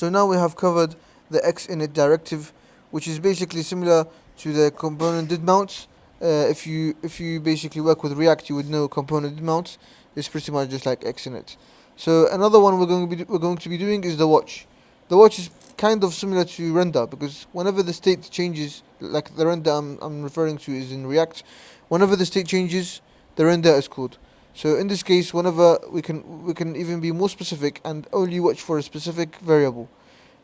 So now we have covered the x-init directive, which is basically similar to the component did mount. If you basically work with React, you would know component did mount is pretty much just like x-init. So another one we're going to be doing is the watch. The watch is kind of similar to render, because whenever the state changes, like the render I'm referring to is in React, whenever the state changes, the render is called. So in this case, whenever we can even be more specific and only watch for a specific variable.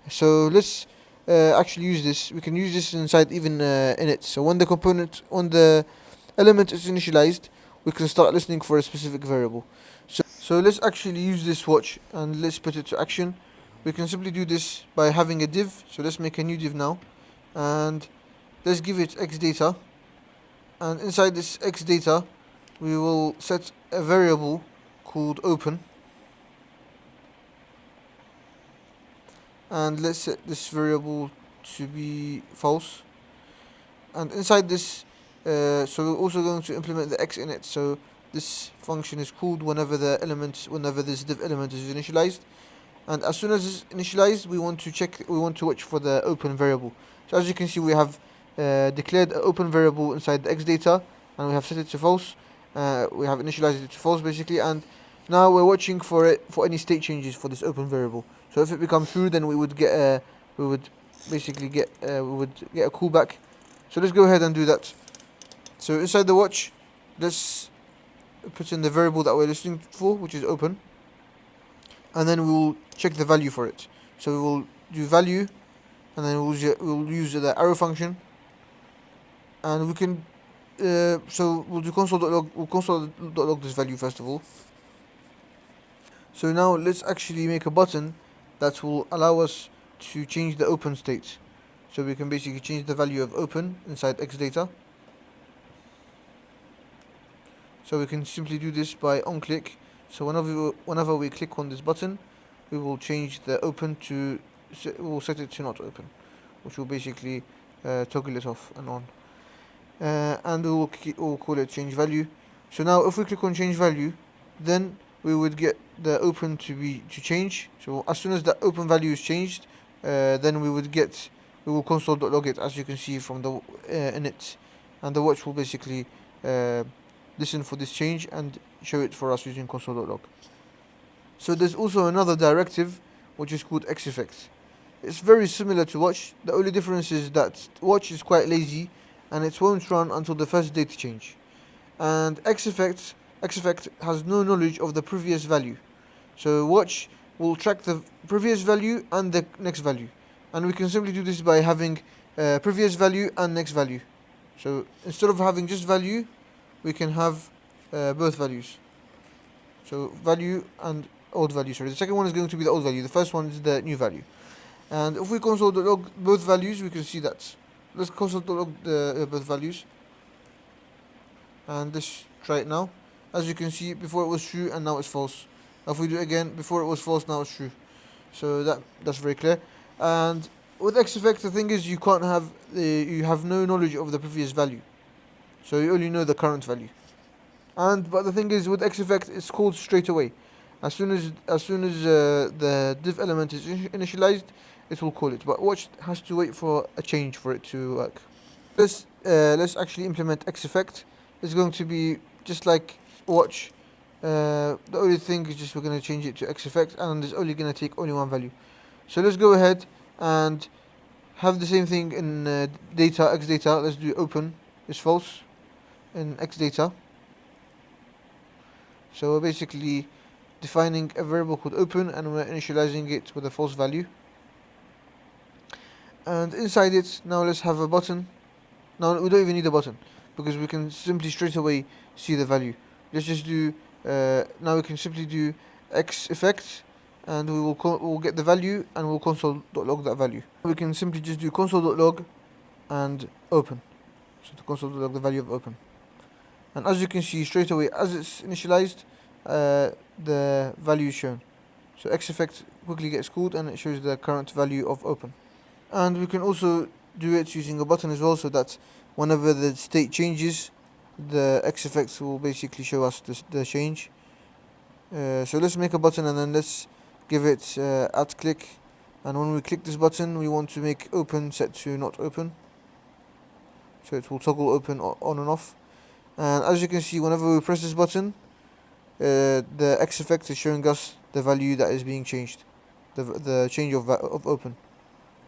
So let's actually use this. We can use this inside even init. So when the element is initialized, we can start listening for a specific variable. So let's actually use this watch and let's put it to action. We can simply do this by having a div. So let's make a new div now, and let's give it x data. And inside this x data, we will set a variable called open, and let's set this variable to be false. And inside this, so we're also going to implement the x-init. So this function is called whenever this div element is initialized, and as soon as it's initialized, we want to watch for the open variable. So as you can see, we have declared an open variable inside the x data, and we have set it to false. We have initialized it to false basically, and now we're watching for any state changes for this open variable. So if it becomes true, then we would get a callback. So let's go ahead and do that. So inside the watch, let's put in the variable that we're listening for, which is open, and then we will check the value for it. So we will do value, and then we'll use the arrow function, and we can so we'll do console.log. We'll console.log this value first of all. So now let's actually make a button that will allow us to change the open state. So we can basically change the value of open inside x data. So we can simply do this by on click. So whenever we click on this button, we will change the open to we'll set it to not open, which will basically toggle it off and on. And we'll call it change value. So now if we click on change value, then we would get the open to change. So as soon as the open value is changed, then we will console.log it, as you can see from the init, and the watch will basically listen for this change and show it for us using console.log. So there's also another directive which is called x-effect. It's very similar to watch. The only difference is that watch is quite lazy and it won't run until the first data change, and x-effect has no knowledge of the previous value. So watch will track the previous value and the next value, and we can simply do this by having previous value and next value. So instead of having just value, we can have both values. So value and old value. Sorry, the second one is going to be the old value. The first one is the new value. And if we console.log both values, we can see that. Let's console.log both values, and let's try it now. As you can see, before it was true and now it's false. If we do it again, before it was false, now it's true. So that's very clear. And with x-effect, the thing is you have no knowledge of the previous value, so you only know the current value. But the thing is, with x-effect, it's called straight away. As soon as the div element is initialized, it will call it. But watch has to wait for a change for it to work. Let's actually implement x-effect. It's going to be just like watch. The only thing is just we're going to change it to x-effect, and it's only going to take only one value. So let's go ahead and have the same thing in data, x data. Let's do open is false in x data. So we're basically defining a variable called open, and we're initializing it with a false value. And inside it, now let's have a button. Now we don't even need a button, because we can simply straight away see the value. Let's just do now we can simply do x-effect, and we'll get the value, and we'll console.log that value. We can simply just do console.log and open. So to console.log the value of open. And as you can see straight away, as it's initialized, the value is shown. So x-effect quickly gets called, and it shows the current value of open. And we can also do it using a button as well, so that whenever the state changes, the x-effect will basically show us the change. So let's make a button, and then let's give it @click, and when we click this button we want to make open set to not open, so it will toggle open on and off. And as you can see, whenever we press this button, the X effect is showing us the value that is being changed, the change of open.